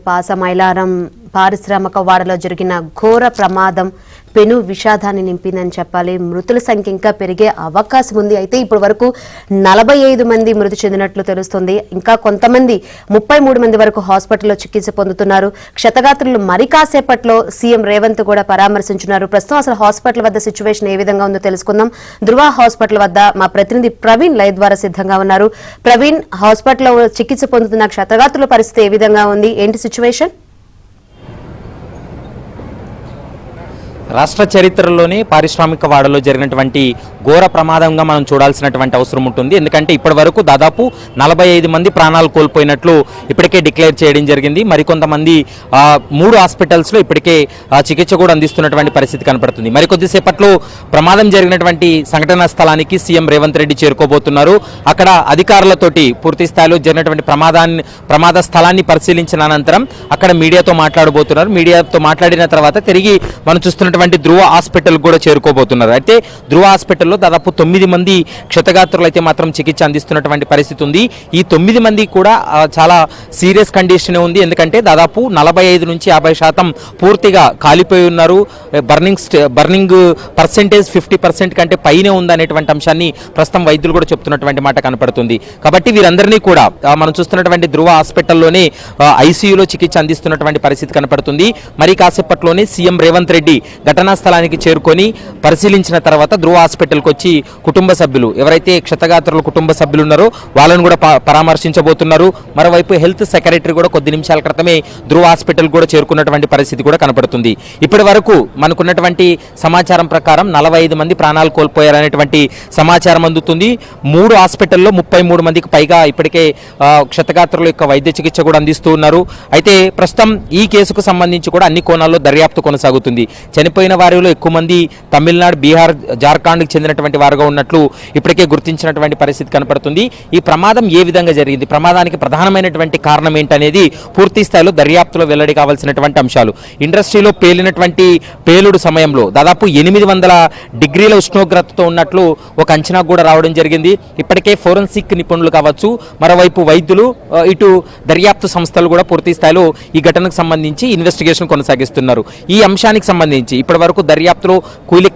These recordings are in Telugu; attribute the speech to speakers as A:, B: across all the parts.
A: పాసమైలారం పారిశ్రామిక వాడలో జరిగిన ఘోర ప్రమాదం పెను విషాదాన్ని నింపిందని చెప్పాలి. మృతుల సంఖ్య ఇంకా పెరిగే అవకాశం ఉంది. అయితే ఇప్పటి వరకు 45 మంది మృతి చెందినట్లు తెలుస్తుంది. ఇంకా కొంతమంది 33 మంది వరకు హాస్పిటల్లో చికిత్స పొందుతున్నారు. క్షతగాత్రులు మరి కాసేపట్లో సీఎం రేవంత్ కూడా పరామర్శించున్నారు. ప్రస్తుతం అసలు హాస్పిటల్ వద్ద సిచ్యువేషన్ ఏ విధంగా ఉందో తెలుసుకుందాం. ధృవ హాస్పిటల్ వద్ద మా ప్రతినిధి ప్రవీణ్ లైవ్ ద్వారా సిద్ధంగా ఉన్నారు. ప్రవీణ్, హాస్పిటల్లో చికిత్స పొందుతున్న క్షతగాత్రుల పరిస్థితి ఏ విధంగా ఉంది, ఏంటి సిచ్యువేషన్?
B: రాష్ట్ర చరిత్రలోనే పారిశ్రామిక వాడలో జరిగినటువంటి ఘోర ప్రమాదంగా మనం చూడాల్సినటువంటి అవసరం ఉంటుంది. ఎందుకంటే ఇప్పటి వరకు దాదాపు 45 మంది ప్రాణాలు కోల్పోయినట్లు ఇప్పటికే డిక్లేర్ చేయడం జరిగింది. మరికొంతమంది 3 హాస్పిటల్స్లో ఇప్పటికే చికిత్స కూడా అందిస్తున్నటువంటి పరిస్థితి కనపడుతుంది. మరికొద్దిసేపట్లో ప్రమాదం జరిగినటువంటి సంఘటనా స్థలానికి సీఎం రేవంత్ రెడ్డి చేరుకోబోతున్నారు. అక్కడ అధికారులతోటి పూర్తి స్థాయిలో జరిగినటువంటి ప్రమాద స్థలాన్ని పరిశీలించిన అనంతరం అక్కడ మీడియాతో మాట్లాడబోతున్నారు. మీడియాతో మాట్లాడిన తర్వాత తిరిగి మనం చూస్తున్నటువంటి ధృవ హాస్పిటల్ కూడా చేరుకోబోతున్నారు. అయితే ధృవ హాస్పిటల్లో దాదాపు 9 మంది క్షతగాత్రులు అయితే మాత్రం చికిత్స అందిస్తున్నటువంటి పరిస్థితి ఉంది. ఈ 9 మంది కూడా చాలా సీరియస్ కండిషన్ ఉంది. ఎందుకంటే దాదాపు 45 నుంచి 50% పూర్తిగా కాలిపోయి ఉన్నారు. బర్నింగ్ పర్సెంటేజ్ 50% కంటే పైనే ఉందనేటువంటి అంశాన్ని ప్రస్తుతం వైద్యులు కూడా చెప్తున్నటువంటి మాట కనపడుతుంది. కాబట్టి వీరందరినీ కూడా మనం చూస్తున్నటువంటి ధృవ హాస్పిటల్లోనే ఐసీయూలో చికిత్స అందిస్తున్నటువంటి పరిస్థితి కనపడుతుంది. మరి కాసేపట్లోనే సీఎం రేవంత్ రెడ్డి ఘటనా స్థలానికి చేరుకొని పరిశీలించిన తర్వాత ధృవ హాస్పిటల్కి వచ్చి కుటుంబ సభ్యులు ఎవరైతే క్షతగాత్రుల కుటుంబ సభ్యులు ఉన్నారో వాళ్ళను కూడా పరామర్శించబోతున్నారు. మరోవైపు హెల్త్ సెక్రటరీ కూడా కొద్ది నిమిషాల క్రితమే ధృవ హాస్పిటల్ కూడా చేరుకున్నటువంటి పరిస్థితి కూడా కనపడుతుంది. ఇప్పటి వరకు మనకున్నటువంటి సమాచారం ప్రకారం 45 మంది ప్రాణాలు కోల్పోయారనేటువంటి సమాచారం అందుతుంది. 3 హాస్పిటల్లో 33 మందికి పైగా ఇప్పటికే క్షతగాత్రుల యొక్క వైద్య చికిత్స కూడా అందిస్తూ ఉన్నారు. అయితే ప్రస్తుతం ఈ కేసుకు సంబంధించి కూడా అన్ని కోణాల్లో దర్యాప్తు కొనసాగుతుంది. చనిపోయిన వారిలో ఎక్కువ మంది తమిళనాడు, బీహార్, జార్ఖండ్కి చెందినటువంటి వారుగా ఉన్నట్లు ఇప్పటికే గుర్తించినటువంటి పరిస్థితి కనపడుతుంది. ఈ ప్రమాదం ఏ విధంగా జరిగింది, ప్రమాదానికి ప్రధానమైనటువంటి కారణం ఏంటనేది పూర్తి స్థాయిలో దర్యాప్తులో వెల్లడి కావాల్సినటువంటి అంశాలు. ఇండస్ట్రీలో పేలినటువంటి పేలుడు సమయంలో దాదాపు 800 డిగ్రీల ఉష్ణోగ్రతతో ఉన్నట్లు ఒక అంచనా కూడా రావడం జరిగింది. ఇప్పటికే ఫోరెన్సిక్ నిపుణులు కావచ్చు, మరోవైపు వైద్యులు, ఇటు దర్యాప్తు సంస్థలు కూడా పూర్తి స్థాయిలో ఈ ఘటనకు సంబంధించి ఇన్వెస్టిగేషన్ కొనసాగిస్తున్నారు. ఈ అంశానికి సంబంధించి ఇప్పటి వరకు దర్యాప్తులో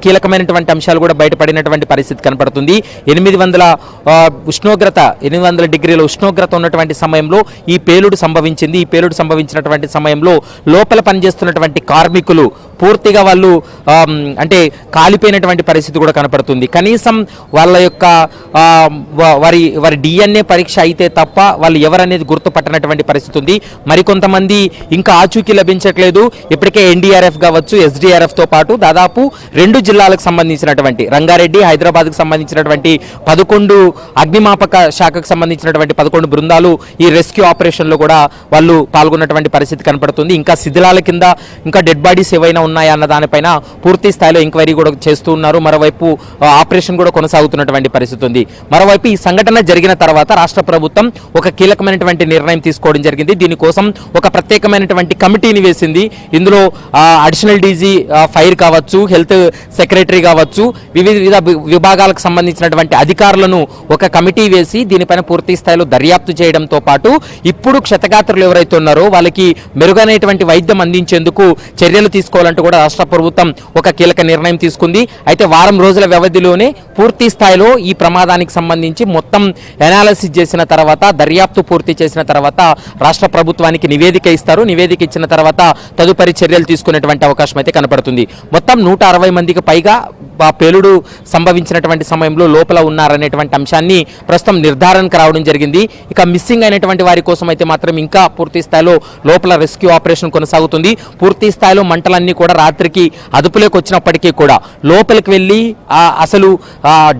B: కీలకమైనటువంటి అంశాలు కూడా బయటపడినటువంటి పరిస్థితి కనపడుతుంది. 800 డిగ్రీల ఉష్ణోగ్రత ఉన్నటువంటి సమయంలో ఈ పేలుడు సంభవించింది. ఈ పేలుడు సంభవించినటువంటి సమయంలో లోపల పనిచేస్తున్నటువంటి కార్మికులు పూర్తిగా వాళ్ళు అంటే కాలిపోయినటువంటి పరిస్థితి కూడా కనపడుతుంది. కనీసం వాళ్ళ యొక్క వారి డిఎన్ఏ పరీక్ష అయితే తప్ప వాళ్ళు ఎవరనేది గుర్తుపట్టనటువంటి పరిస్థితి ఉంది. మరికొంతమంది ఇంకా ఆచూకీ లభించట్లేదు. ఇప్పటికే ఎన్డీఆర్ఎఫ్ కావచ్చు, ఎస్డీఆర్ఎఫ్ తో పాటు దాదాపు 2 జిల్లాలకు సంబంధించినటువంటి రంగారెడ్డి, హైదరాబాద్కు సంబంధించినటువంటి 11 అగ్నిమాపక శాఖకు సంబంధించినటువంటి 11 బృందాలు ఈ రెస్క్యూ ఆపరేషన్ లో కూడా వాళ్ళు పాల్గొన్నటువంటి పరిస్థితి కనపడుతుంది. ఇంకా శిథిలాల కింద ఇంకా డెడ్ బాడీస్ ఏవైనా ఉన్నాయా అన్న దానిపైన పూర్తి స్థాయిలో ఎంక్వైరీ కూడా చేస్తూ ఉన్నారు. మరోవైపు ఆపరేషన్ కూడా కొనసాగుతున్నటువంటి పరిస్థితి ఉంది. మరోవైపు ఈ సంఘటన జరిగిన తర్వాత రాష్ట్ర ప్రభుత్వం ఒక కీలకమైనటువంటి నిర్ణయం తీసుకోవడం జరిగింది. దీనికోసం ఒక ప్రత్యేకమైనటువంటి కమిటీని వేసింది. ఇందులో అడిషనల్ డీజీ ఫైర్ కావచ్చు, హెల్త్ సెక్రటరీ కావచ్చు, వివిధ విభాగాలకు సంబంధించినటువంటి అధికారులను ఒక కమిటీ వేసి దీనిపైన పూర్తి స్థాయిలో దర్యాప్తు చేయడంతో పాటు ఇప్పుడు క్షతగాత్రులు ఎవరైతే ఉన్నారో వాళ్ళకి మెరుగైనటువంటి వైద్యం అందించేందుకు చర్యలు తీసుకోవాలంటూ కూడా రాష్ట్ర ప్రభుత్వం ఒక కీలక నిర్ణయం తీసుకుంది. అయితే వారం రోజుల వ్యవధిలోనే పూర్తి స్థాయిలో ఈ ప్రమాదానికి సంబంధించి మొత్తం అనాలిసిస్ చేసిన తర్వాత, దర్యాప్తు పూర్తి చేసిన తర్వాత రాష్ట్ర ప్రభుత్వానికి నివేదిక ఇస్తారు. నివేదిక ఇచ్చిన తర్వాత తదుపరి చర్యలు తీసుకునేటువంటి అవకాశం అయితే కనపడుతుంది. మొత్తం 160 మందికి పైగా పేలుడు సంభవించినటువంటి సమయంలో లోపల ఉన్నారనేటువంటి అంశాన్ని ప్రస్తుతం నిర్ధారణకు రావడం జరిగింది. ఇక మిస్సింగ్ అయినటువంటి వారి కోసం అయితే మాత్రం ఇంకా పూర్తి స్థాయిలో లోపల రెస్క్యూ ఆపరేషన్ కొనసాగుతుంది. పూర్తి స్థాయిలో మంటలన్నీ కూడా రాత్రికి అదుపులోకి వచ్చినప్పటికీ కూడా లోపలికి వెళ్ళి అసలు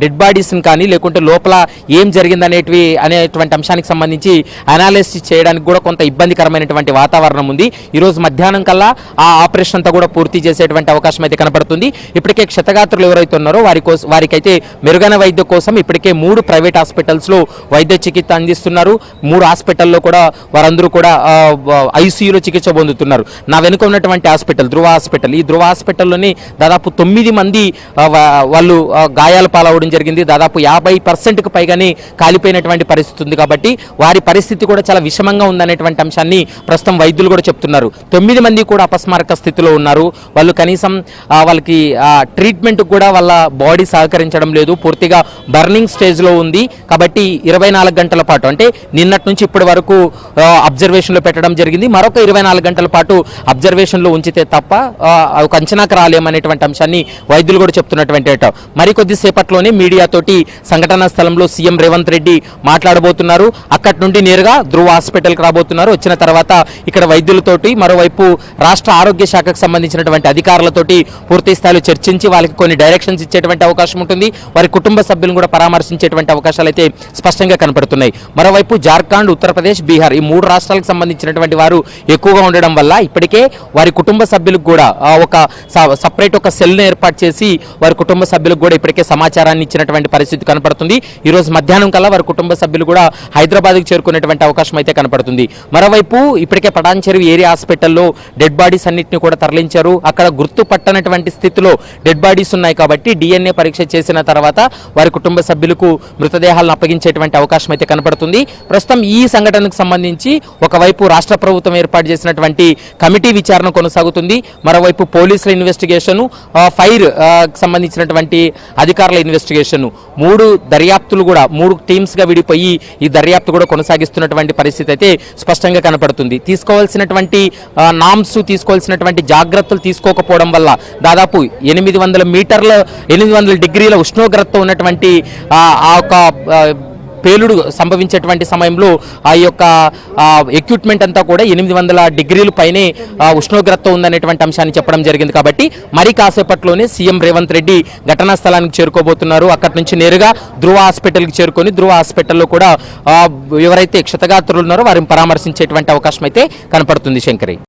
B: డెడ్ బాడీస్ కానీ లేకుంటే లోపల ఏం జరిగిందనేటువంటి అంశానికి సంబంధించి అనాలిసిస్ చేయడానికి కూడా కొంత ఇబ్బందికరమైనటువంటి వాతావరణం ఉంది. ఈరోజు మధ్యాహ్నం కల్లా ఆ ఆపరేషన్ అంతా కూడా పూర్తి చేసేటువంటి అవకాశం అయితే కనపడుతుంది. ఇప్పటికే క్షతగాత్రులు క్షతగాత్రులు ఎవరైతే ఉన్నారో వారికైతే మెరుగైన వైద్యం కోసం ఇప్పటికే 3 ప్రైవేట్ హాస్పిటల్స్లో వైద్య చికిత్స అందిస్తున్నారు. 3 హాస్పిటల్లో కూడా వారందరూ కూడా ఐసీయూలో చికిత్స పొందుతున్నారు. నా వెనుక ఉన్నటువంటి హాస్పిటల్ ధృవ హాస్పిటల్, ఈ ధృవ హాస్పిటల్లోని దాదాపు 9 మంది వాళ్ళు గాయాల పాలవడం జరిగింది. దాదాపు 50%కు పైగానే కాలిపోయినటువంటి పరిస్థితి ఉంది. కాబట్టి వారి పరిస్థితి కూడా చాలా విషమంగా ఉందనేటువంటి అంశాన్ని ప్రస్తుతం వైద్యులు కూడా చెప్తున్నారు. 9 మంది కూడా అపస్మారక స్థితిలో ఉన్నారు. వాళ్ళు కనీసం వాళ్ళకి ట్రీట్మెంట్ కూడా వాళ్ళ బాడీ సహకరించడం లేదు, పూర్తిగా బర్నింగ్ స్టేజ్లో ఉంది. కాబట్టి 24 గంటల పాటు అంటే నిన్నటి నుంచి ఇప్పటి వరకు అబ్జర్వేషన్లో పెట్టడం జరిగింది. మరొక 24 గంటల పాటు అబ్జర్వేషన్లో ఉంచితే తప్ప ఒక అంచనాకు రాలేమనేటువంటి అంశాన్ని వైద్యులు కూడా చెప్తున్నటువంటి మరికొద్ది సేపట్లోనే మీడియాతోటి సంఘటనా స్థలంలో సీఎం రేవంత్ రెడ్డి మాట్లాడబోతున్నారు. అక్కడి నుండి నేరుగా ధృవ హాస్పిటల్కి రాబోతున్నారు. వచ్చిన తర్వాత ఇక్కడ వైద్యులతోటి, మరోవైపు రాష్ట్ర ఆరోగ్య శాఖకు సంబంధించినటువంటి అధికారులతోటి పూర్తి స్థాయిలో చర్చించి వాళ్ళకి కొన్ని డైరెక్షన్స్ ఇచ్చేటువంటి అవకాశం ఉంటుంది. వారి కుటుంబ సభ్యులను కూడా పరామర్శించేటువంటి అవకాశాలు అయితే స్పష్టంగా కనపడుతున్నాయి. మరోవైపు జార్ఖండ్, ఉత్తరప్రదేశ్, బీహార్ ఈ 3 రాష్ట్రాలకు సంబంధించినటువంటి వారు ఎక్కువగా ఉండడం వల్ల ఇప్పటికే వారి కుటుంబ సభ్యులకు కూడా ఒక సపరేట్ ఒక సెల్ను ఏర్పాటు చేసి వారి కుటుంబ సభ్యులకు కూడా ఇప్పటికే సమాచారాన్ని ఇచ్చినటువంటి పరిస్థితి కనపడుతుంది. ఈ రోజు మధ్యాహ్నం కల్లా వారి కుటుంబ సభ్యులు కూడా హైదరాబాద్కు చేరుకునేటువంటి అవకాశం అయితే కనపడుతుంది. మరోవైపు ఇప్పటికే పటాన్చెరువు ఏరియా హాస్పిటల్లో డెడ్ బాడీస్ అన్నింటినీ కూడా తరలించారు. అక్కడ గుర్తుపట్టనటువంటి స్థితిలో డెడ్ బాడీస్ ఉన్నాయి కాబట్టి DNA పరీక్ష చేసిన తర్వాత వారి కుటుంబ సభ్యులకు మృతదేహాలను అప్పగించేటువంటి అవకాశం అయితే కనపడుతుంది. ప్రస్తుతం ఈ సంఘటనకు సంబంధించి ఒకవైపు రాష్ట్ర ప్రభుత్వం ఏర్పాటు చేసినటువంటి కమిటీ విచారణ కొనసాగుతుంది. మరోవైపు పోలీసుల ఇన్వెస్టిగేషన్, ఫైర్ సంబంధించినటువంటి అధికారుల ఇన్వెస్టిగేషన్, 3 దర్యాప్తులు కూడా 3 టీమ్స్గా విడిపోయి ఈ దర్యాప్తు కూడా కొనసాగిస్తున్నటువంటి పరిస్థితి అయితే స్పష్టంగా కనపడుతుంది. తీసుకోవాల్సినటువంటి నామ్స్, తీసుకోవాల్సినటువంటి జాగ్రత్తలు తీసుకోకపోవడం వల్ల దాదాపు 800 డిగ్రీల ఉష్ణోగ్రత ఉన్నటువంటి ఆ యొక్క పేలుడు సంభవించేటువంటి సమయంలో ఆ యొక్క ఎక్విప్మెంట్ అంతా కూడా 800 డిగ్రీల పైనే ఉష్ణోగ్రత ఉందనేటువంటి అంశాన్ని చెప్పడం జరిగింది. కాబట్టి మరి కాసేపట్లోనే సీఎం రేవంత్ రెడ్డి ఘటనా స్థలానికి చేరుకోబోతున్నారు. అక్కడి నుంచి నేరుగా ధృవ హాస్పిటల్కి చేరుకొని ధృవ హాస్పిటల్లో కూడా ఎవరైతే క్షతగాత్రులు ఉన్నారో వారిని పరామర్శించేటువంటి అవకాశం అయితే కనపడుతుంది. శంకరి.